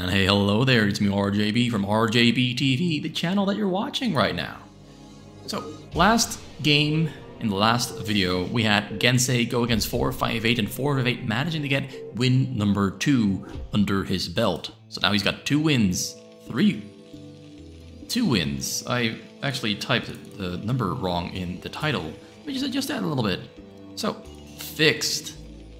And hey, hello there, it's me RJB from RJB TV, the channel that you're watching right now. So, last game, in the last video, we had Gensay go against 458 and 458 managing to get win number 2 under his belt. So now he's got 2 wins, 2 wins. I actually typed the number wrong in the title. Let me just adjust that a little bit. So, fixed.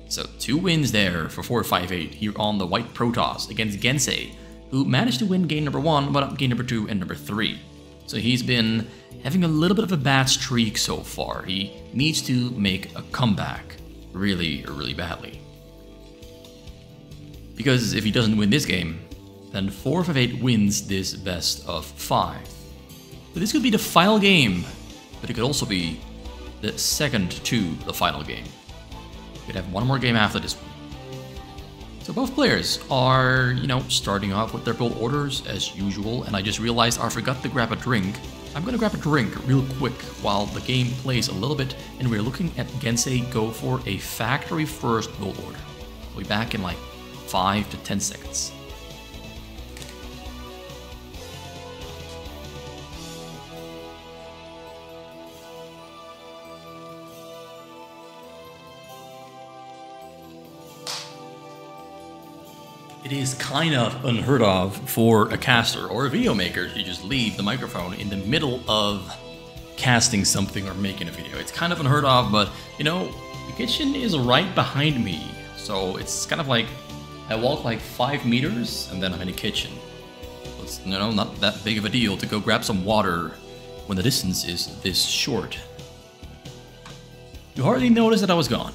So 2 wins there for 458 here on the White Protoss against Gensay, who managed to win game number 1, but up game number 2 and number 3. So he's been having a little bit of a bad streak so far. He needs to make a comeback really badly. Because if he doesn't win this game, then 458 wins this best of 5. So this could be the final game, but it could also be the second to the final game. We could have one more game after this one. So both players are, starting off with their build orders as usual, and I just realized I forgot to grab a drink. I'm gonna grab a drink real quick while the game plays a little bit, and we're looking at Gensay go for a factory first build order. We'll be back in like 5 to 10 seconds. It is kind of unheard of for a caster or a video maker to just leave the microphone in the middle of casting something or making a video. It's kind of unheard of, but the kitchen is right behind me. So it's kind of like I walk like 5 meters and then I'm in the kitchen. It's not that big of a deal to go grab some water when the distance is this short. You hardly noticed that I was gone.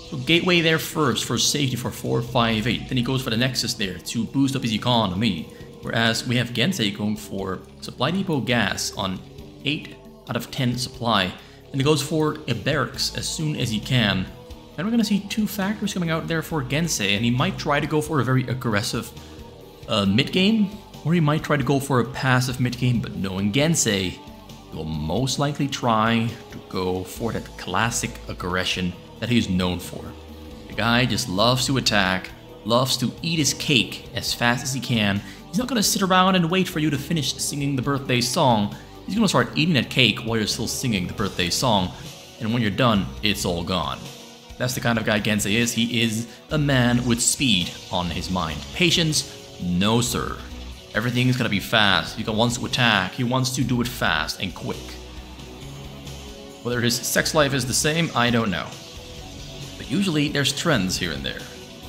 So gateway there first for safety for 458, then he goes for the nexus there to boost up his economy, whereas we have Gensay going for supply depot gas on 8 out of 10 supply, and he goes for a barracks as soon as he can. And we're gonna see 2 factories coming out there for Gensay, and he might try to go for a very aggressive mid-game, or he might try to go for a passive mid-game, but knowing Gensay, he will most likely try to go for that classic aggression that he's known for. The guy just loves to attack, loves to eat his cake as fast as he can. He's not gonna sit around and wait for you to finish singing the birthday song. He's gonna start eating that cake while you're still singing the birthday song, and when you're done, it's all gone. That's the kind of guy Gensay is. He is a man with speed on his mind. Patience, no sir. Everything is gonna be fast. He wants to attack, he wants to do it fast and quick. Whether his sex life is the same, I don't know. Usually there's trends here and there.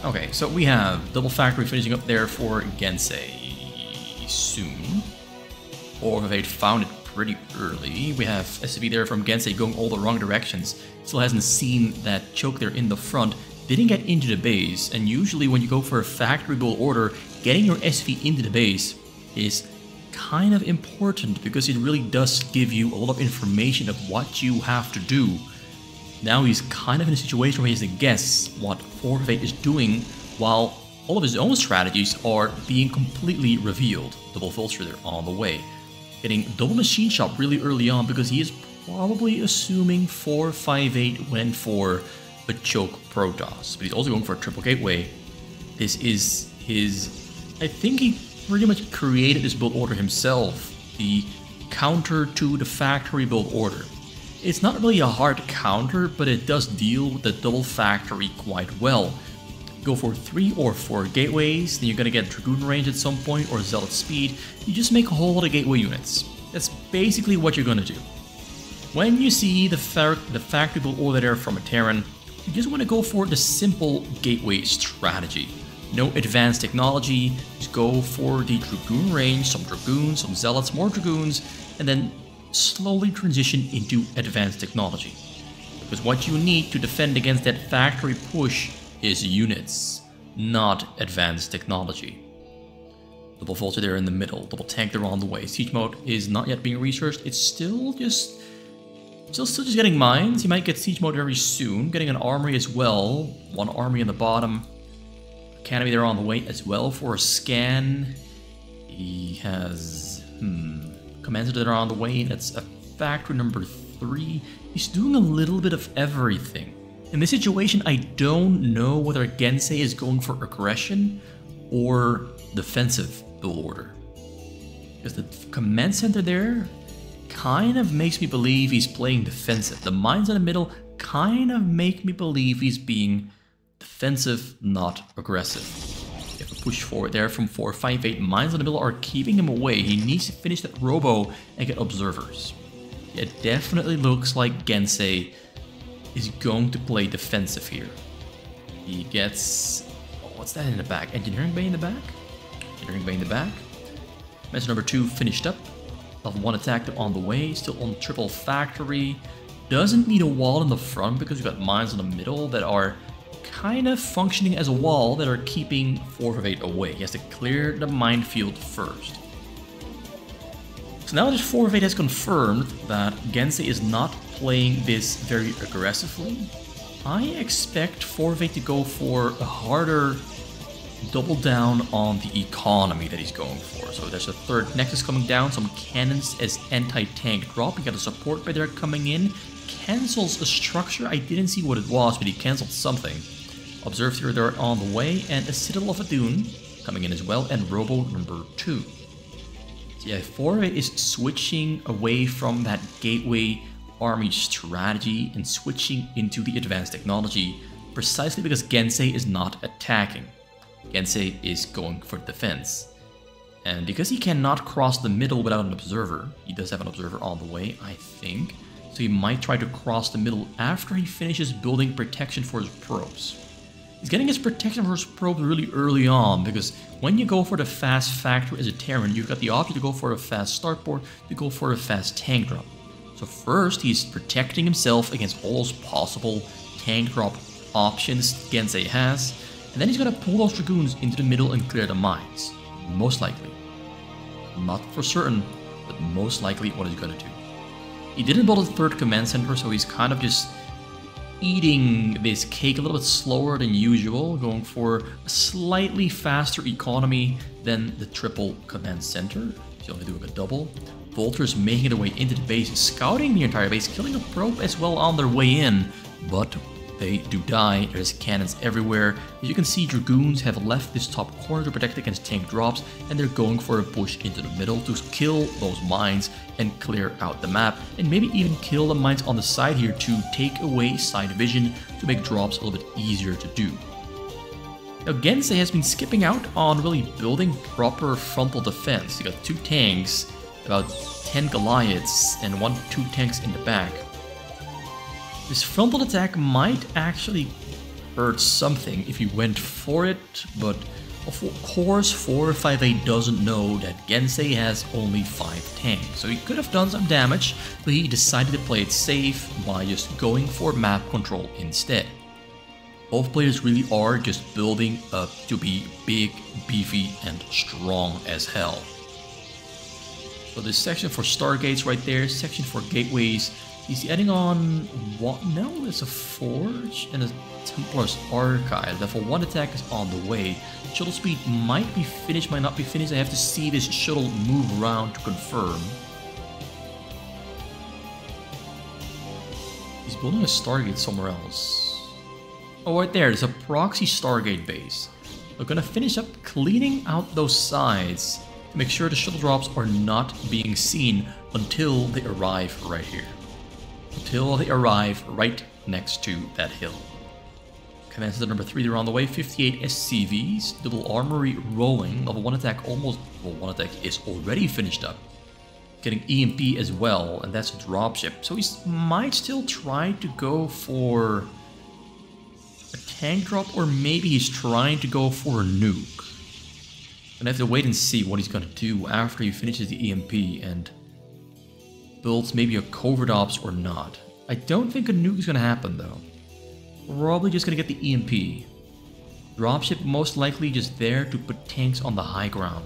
Okay, so we have double factory finishing up there for Gensay soon. 458 found it pretty early. We have SCV there from Gensay going all the wrong directions. Still hasn't seen that choke there in the front. Didn't get into the base, and usually when you go for a factory build order, getting your SV into the base is kind of important because it really does give you a lot of information of what you have to do. Now he's kind of in a situation where he has to guess what 458 is doing while all of his own strategies are being completely revealed. Double vulture there on the way. Getting double machine shop really early on because he is probably assuming 458 went for a choke Protoss. But he's also going for a triple gateway. This is his... I think he pretty much created this build order himself. The counter to the factory build order. It's not really a hard counter, but it does deal with the double factory quite well. Go for 3 or 4 gateways, then you're gonna get Dragoon range at some point or Zealot speed. You just make a whole lot of gateway units. That's basically what you're gonna do. When you see the factory build order there from a Terran, you just want to go for the simple gateway strategy. No advanced technology, just go for the Dragoon range, some Dragoons, some Zealots, more Dragoons, and then slowly transition into advanced technology. Because what you need to defend against that factory push is units, not advanced technology. Double vulture there in the middle, double tank there on the way. Siege mode is not yet being researched. It's still just getting mines. He might get siege mode very soon. Getting an armory as well. 1 armory in the bottom. Academy there on the way as well for a scan. He has commander that are on the way. That's a factory number 3. He's doing a little bit of everything. In this situation, I don't know whether Gensay is going for aggression or defensive build order. Because the command center there kind of makes me believe he's playing defensive. The mines in the middle kind of make me believe he's being defensive, not aggressive. You have to push forward there from 458. Mines in the middle are keeping him away. He needs to finish that robo and get observers. It definitely looks like Gensay is going to play defensive here. He gets... oh, what's that in the back? Engineering Bay in the back? Engineering Bay in the back. Measure number 2 finished up. Level 1 attack on the way. Still on triple factory. Doesn't need a wall in the front because you've got mines in the middle that are kind of functioning as a wall that are keeping 458 away. He has to clear the minefield first. So now that 458 has confirmed that Gensay is not playing this very aggressively, I expect 458 to go for a harder double down on the economy that he's going for. So there's a third nexus coming down, some cannons as anti-tank drop. You got a support by there coming in. Cancels a structure. I didn't see what it was, but he cancelled something. Observe here they're on the way, and a Citadel of Adun coming in as well, and Robo number 2. So yeah, 458 is switching away from that gateway army strategy and switching into the advanced technology precisely because Gensay is not attacking. Gensay is going for defense. And because he cannot cross the middle without an observer, he does have an observer on the way, I think. So he might try to cross the middle after he finishes building protection for his probes. He's getting his protection for his probes really early on, because when you go for the fast factory as a Terran, you've got the option to go for a fast starport, to go for a fast tank drop. So first, he's protecting himself against all those possible tank drop options Gensay has, and then he's gonna pull those Dragoons into the middle and clear the mines. Most likely. Not for certain, but most likely what he's gonna do. He didn't build a third command center, so he's kind of just eating this cake a little bit slower than usual, going for a slightly faster economy than the triple command center. He's only doing a double. Vultures making their way into the base, scouting the entire base, killing a probe as well on their way in, but they do die. There's cannons everywhere. As you can see, Dragoons have left this top corner to protect against tank drops, and they're going for a push into the middle to kill those mines and clear out the map, and maybe even kill the mines on the side here to take away side vision to make drops a little bit easier to do. Now Gensay has been skipping out on really building proper frontal defense. You got 2 tanks, about 10 Goliaths, and 2 tanks in the back. This frontal attack might actually hurt something if you went for it, but of course 458 doesn't know that Gensay has only 5 tanks, so he could have done some damage, but he decided to play it safe by just going for map control instead. Both players really are just building up to be big, beefy, and strong as hell. So this section for Stargates right there, section for Gateways. He's adding on what? No, it's a Forge and a Templar's Archive. Level 1 attack is on the way. Shuttle speed might be finished, might not be finished. I have to see this shuttle move around to confirm. He's building a Stargate somewhere else. Oh, right there, there's a proxy Stargate base. We're gonna finish up cleaning out those sides to make sure the shuttle drops are not being seen until they arrive right here. Until they arrive right next to that hill. Command Center number 3, they're on the way. 58 SCVs, double armory rolling. Level 1 attack almost, well, 1 attack is already finished up. Getting EMP as well, and that's a dropship. So he might still try to go for a tank drop, or maybe he's trying to go for a nuke. And I have to wait and see what he's gonna do after he finishes the EMP and builds maybe a covert ops or not. I don't think a nuke is gonna happen though. Probably just gonna get the EMP. Dropship most likely just there to put tanks on the high ground.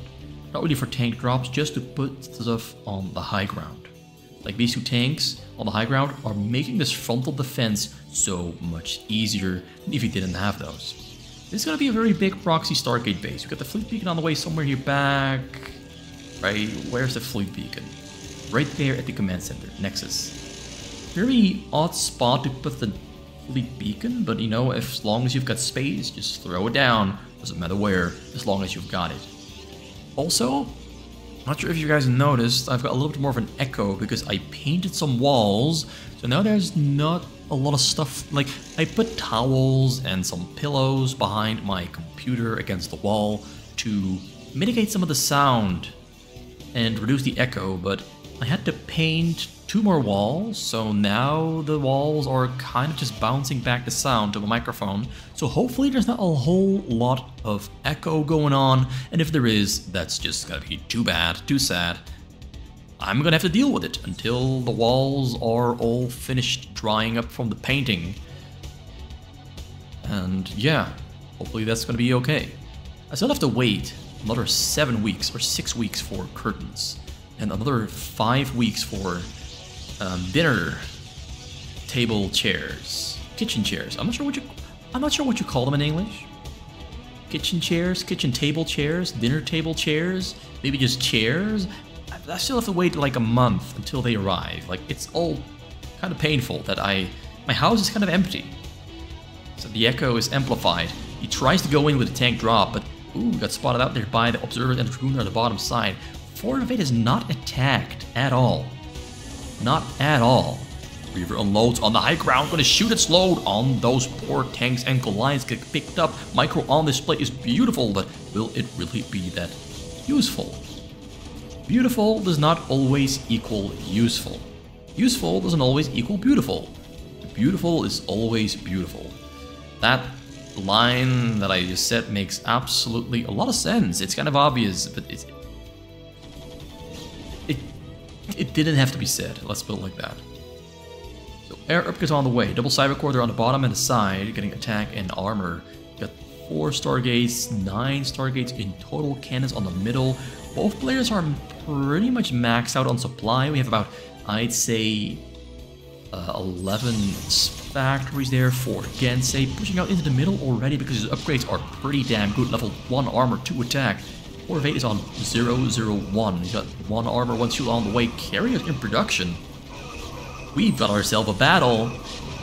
Not really for tank drops, just to put stuff on the high ground. Like these 2 tanks on the high ground are making this frontal defense so much easier than if you didn't have those. This is gonna be a very big proxy Stargate base. We got the fleet beacon on the way somewhere here back. Right, where's the fleet beacon? Right there at the command center, Nexus. Very odd spot to put the fleet beacon, but you know, as long as you've got space, just throw it down. Doesn't matter where, as long as you've got it. Also, not sure if you guys noticed, I've got a little bit more of an echo because I painted some walls. So now there's not a lot of stuff, like I put towels and some pillows behind my computer against the wall to mitigate some of the sound and reduce the echo, but I had to paint 2 more walls, so now the walls are kind of just bouncing back the sound to the microphone. So hopefully there's not a whole lot of echo going on, and if there is, that's just gonna be too bad, too sad. I'm gonna have to deal with it until the walls are all finished drying up from the painting. And yeah, hopefully that's gonna be okay. I still have to wait another 7 weeks or 6 weeks for curtains, and another 5 weeks for dinner table chairs, kitchen chairs. I'm not sure what you call them in English. Kitchen chairs, kitchen table chairs, dinner table chairs, maybe just chairs. I still have to wait like a month until they arrive. Like, it's all kind of painful that my house is kind of empty. So the echo is amplified. He tries to go in with a tank drop, but ooh, got spotted out there by the observer and the dragoon on the bottom side. 4 of 8 is not attacked at all. Not at all. Reaver unloads on the high ground, gonna shoot its load on those poor tanks, and Goliaths get picked up. Micro on display is beautiful, but will it really be that useful? Beautiful does not always equal useful. Useful doesn't always equal beautiful. Beautiful is always beautiful. That line that I just said makes absolutely a lot of sense. It's kind of obvious, but it didn't have to be said. Let's put it like that. So air upgrades on the way. Double cyber quarter on the bottom and the side, getting attack and armor. Got 4 stargates, 9 stargates in total. Cannons on the middle. Both players are pretty much maxed out on supply. We have about, I'd say, 11 factories there for Gensay, pushing out into the middle already because his upgrades are pretty damn good. Level 1 armor, 2 attack. 4 of 8 is on 001. He's got 1 armor, 1 shield on the way. Carriers in production. We've got ourselves a battle,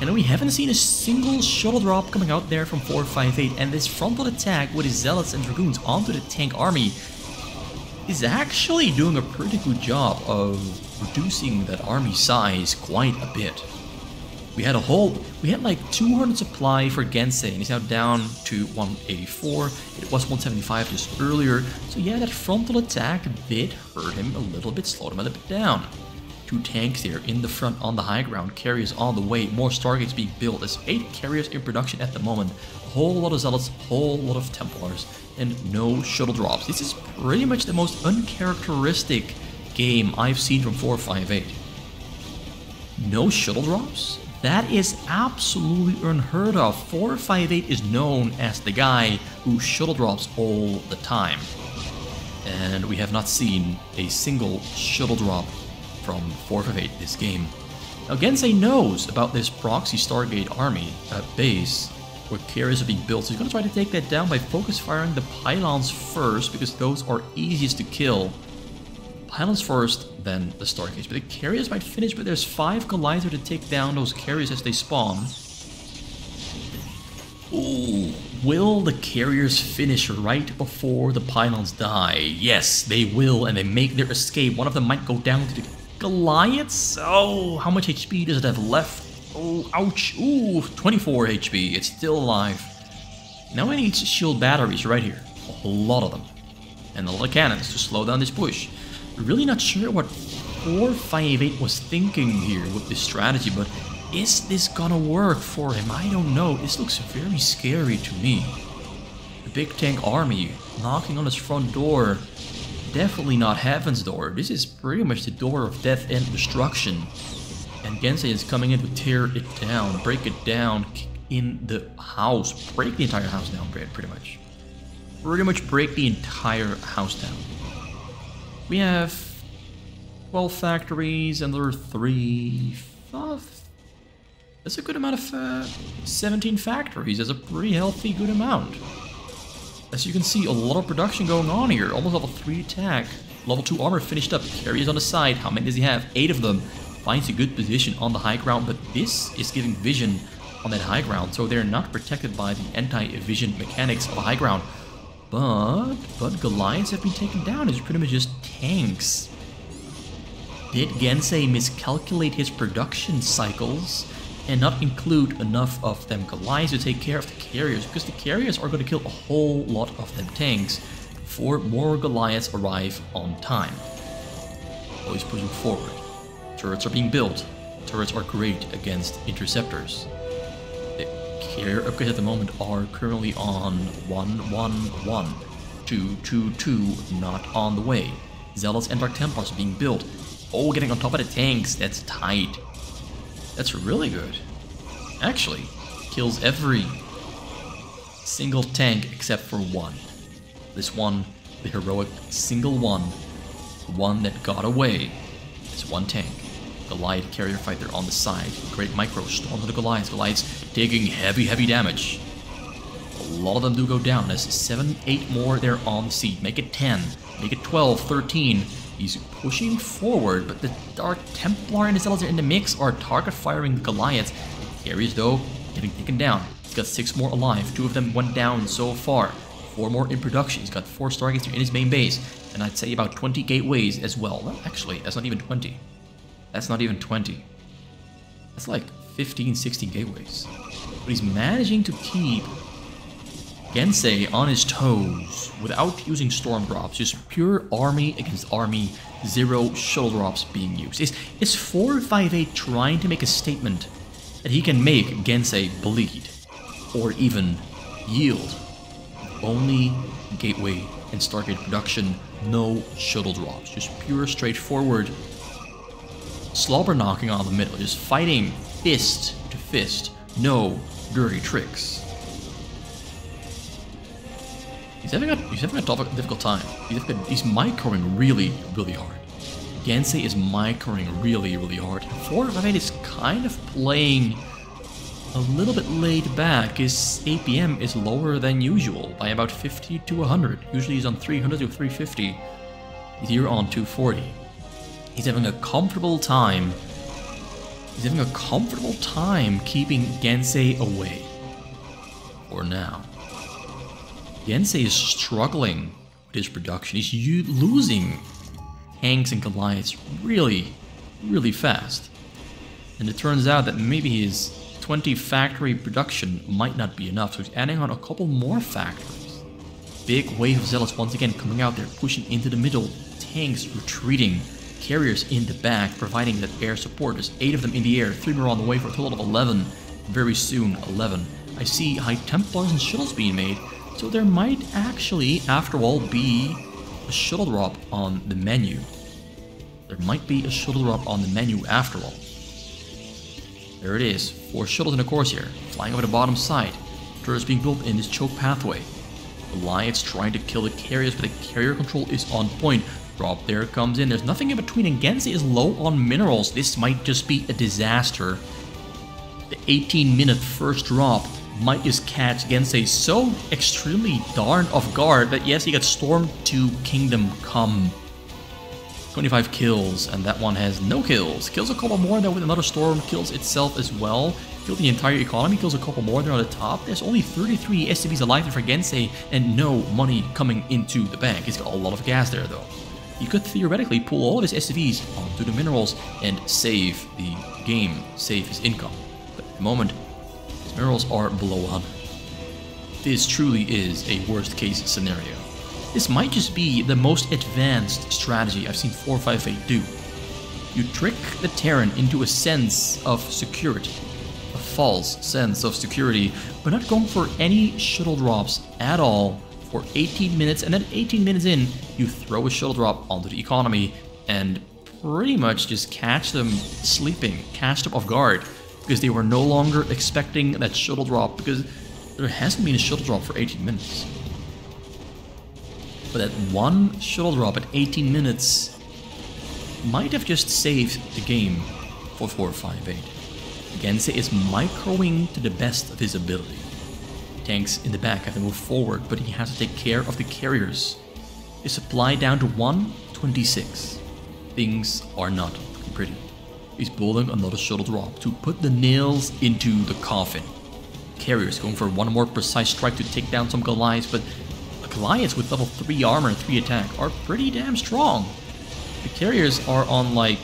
and we haven't seen a single shuttle drop coming out there from 458. And this frontal attack with his zealots and dragoons onto the tank army is actually doing a pretty good job of reducing that army size quite a bit. We had like 200 supply for Gensay, and he's now down to 184. It was 175 just earlier, so yeah, that frontal attack did hurt him a little bit, slowed him a little bit down. 2 tanks there in the front on the high ground, carriers on the way, more stargates being built. There's 8 carriers in production at the moment, a whole lot of zealots, whole lot of templars, and no shuttle drops. This is pretty much the most uncharacteristic game I've seen from 458. No shuttle drops? That is absolutely unheard of. 458 is known as the guy who shuttle drops all the time. And we have not seen a single shuttle drop from 458 this game. Now Gensay knows about this proxy Stargate army base where carriers are being built, so he's going to try to take that down by focus firing the pylons first, because those are easiest to kill. Pylons first, then the Stargates. But the carriers might finish, but there's 5 Collider to take down those carriers as they spawn. Ooh, will the carriers finish right before the pylons die? Yes, they will, and they make their escape. One of them might go down to the Goliaths. Oh, how much HP does it have left? Oh, ouch. Ooh, 24 HP. It's still alive. Now it needs shield batteries right here. A whole lot of them. And a lot of cannons to slow down this push. Really not sure what 458 was thinking here with this strategy, but is this gonna work for him? I don't know. This looks very scary to me. The big tank army knocking on his front door. Definitely not heaven's door. This is pretty much the door of death and destruction. And Gensay is coming in to tear it down, break it down, kick in the house, break the entire house down, pretty much. Pretty much break the entire house down. We have 12 factories, and there are 3, 5. That's a good amount of 17 factories. That's a pretty healthy, good amount. As you can see, a lot of production going on here. Almost level 3 attack. Level 2 armor finished up. Carriers on the side. How many does he have? 8 of them. Finds a good position on the high ground, but this is giving vision on that high ground, so they're not protected by the anti-vision mechanics of a high ground. But Goliaths have been taken down. It's pretty much just tanks. Did Gensay miscalculate his production cycles and not include enough of them Goliaths to take care of the carriers? Because the carriers are going to kill a whole lot of them tanks before more Goliaths arrive on time. Always pushing forward. Turrets are being built. Turrets are great against interceptors. The carrier upgrades at the moment are currently on 1-1-1. 2-2-2, not on the way. Zealots and Dark Templars are being built. Oh, getting on top of the tanks, that's tight. That's really good. Actually, kills every single tank except for one. This one, the heroic single one, the one that got away, is one tank. Goliath carrier fighter on the side. Great micro storm to the Goliaths. Goliaths taking heavy damage. A lot of them do go down. There's 7, 8 more there on the seat. Make it 10, make it 12, 13. He's pushing forward, but the Dark Templar and the Zealots are in the mix are target firing the Goliaths. The carriers, though, getting taken down. He's got 6 more alive. 2 of them went down so far. 4 more in production. He's got 4 Stargates in his main base. And I'd say about 20 gateways as well. Well, actually, that's not even 20. That's not even 20. That's like 15, 16 gateways. But he's managing to keep Gensay on his toes without using storm drops. Just pure army against army, 0 shuttle drops being used. Is 458 trying to make a statement that he can make Gensay bleed or even yield? Only gateway and Stargate production, no shuttle drops. Just pure straightforward slobber knocking on the middle, just fighting fist to fist, no dirty tricks. He's having a difficult time. He's microing really hard. Gensay is microing really hard. 458 is kind of playing a little bit laid back. His APM is lower than usual by about 50 to 100. Usually he's on 300 to 350. He's here on 240. He's having a comfortable time. He's having a comfortable time keeping Gensay away. For now. Gensay is struggling with his production. He's losing tanks and Goliaths really fast. And it turns out that maybe his 20 factory production might not be enough, so he's adding on a couple more factories. Big wave of Zealots once again coming out there, pushing into the middle. Tanks retreating. Carriers in the back, providing that air support. There's 8 of them in the air, 3 more on the way for a total of 11. Very soon, 11. I see High Templars and shuttles being made, so there might actually, after all, be a shuttle drop on the menu. There might be a shuttle drop on the menu after all. There it is, 4 shuttles in the course here, flying over the bottom side. Turrets being built in this choke pathway. Goliaths trying to kill the carriers, but the carrier control is on point. Drop there comes in. There's nothing in between, and Gensay is low on minerals. This might just be a disaster. The 18-minute first drop might just catch Gensay so extremely darn off guard that yes, he got stormed to Kingdom Come. 25 kills, and that one has no kills. Kills a couple more there with another storm, kills itself as well. Killed the entire economy, kills a couple more there on the top. There's only 33 SCVs alive for Gensay, and no money coming into the bank. He's got a lot of gas there though. He could theoretically pull all of his SCVs onto the minerals and save the game, save his income. But at the moment, his minerals are below 100. This truly is a worst case scenario. This might just be the most advanced strategy I've seen 458 do. You trick the Terran into a sense of security, a false sense of security, but not going for any shuttle drops at all for 18 minutes, and then 18 minutes in, you throw a shuttle drop onto the economy and pretty much just catch them sleeping, catch them off guard, because they were no longer expecting that shuttle drop, because there hasn't been a shuttle drop for 18 minutes. But that one shuttle drop at 18 minutes might have just saved the game for 458. Gensay is microing to the best of his ability. Tanks in the back have to move forward, but he has to take care of the carriers. His supply down to 126. Things are not looking pretty. He's building another shuttle drop to put the nails into the coffin. Carriers going for one more precise strike to take down some Goliaths, but Goliaths with level 3 armor and 3 attack are pretty damn strong. The carriers are on like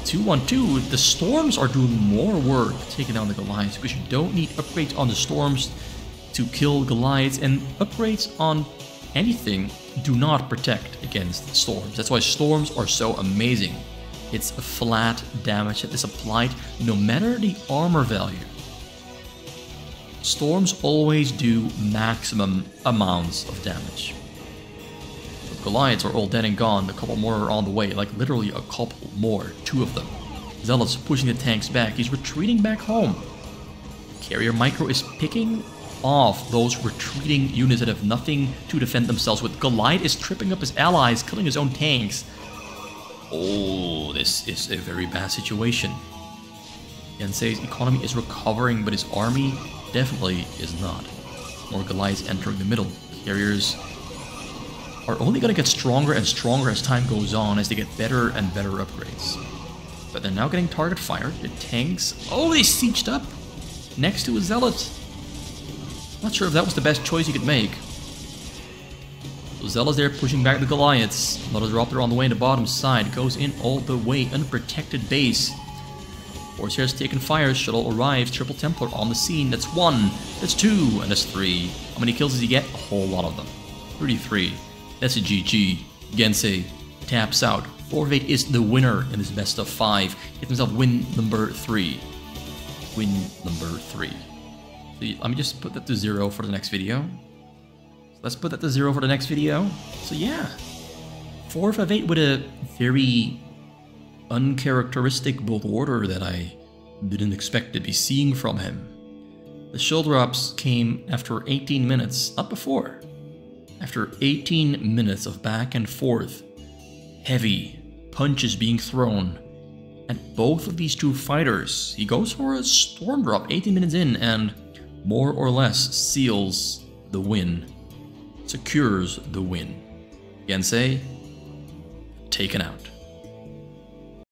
2-1-2. The storms are doing more work taking down the Goliaths because you don't need upgrades on the storms to kill Goliaths, and upgrades on anything do not protect against storms. That's why storms are so amazing. It's a flat damage that is applied no matter the armor value. Storms always do maximum amounts of damage. The Goliaths are all dead and gone, a couple more are on the way, like literally a couple more, 2 of them. Zealot's pushing the tanks back, he's retreating back home. Carrier Micro is picking off those retreating units that have nothing to defend themselves with. Goliath is tripping up his allies, killing his own tanks. Oh, this is a very bad situation. Gensay's economy is recovering, but his army definitely is not. More Goliaths entering the middle. Carriers are only going to get stronger and stronger as time goes on, as they get better and better upgrades. But they're now getting target fired. The tanks... Oh, they sieged up next to a Zealot. Not sure if that was the best choice you could make. So Zealot's there pushing back the Goliaths. Another Disruptor on the way in the bottom side. Goes in all the way. Unprotected base. Corsairs taking fire. Shuttle arrives. Triple Templar on the scene. That's 1. That's 2. And that's 3. How many kills does he get? A whole lot of them. 33. That's a GG. Gensay taps out. 4 of 8 is the winner in this best of 5. Gets himself win number 3. Win number 3. So let me just put that to 0 for the next video. So let's put that to 0 for the next video. So yeah, 4 of 8 with a very uncharacteristic build order that I didn't expect to be seeing from him. The shoulder ups came after 18 minutes, not before. After 18 minutes of back and forth, heavy punches being thrown, and both of these 2 fighters, he goes for a storm drop 18 minutes in and more or less seals the win, secures the win. Gensay taken out.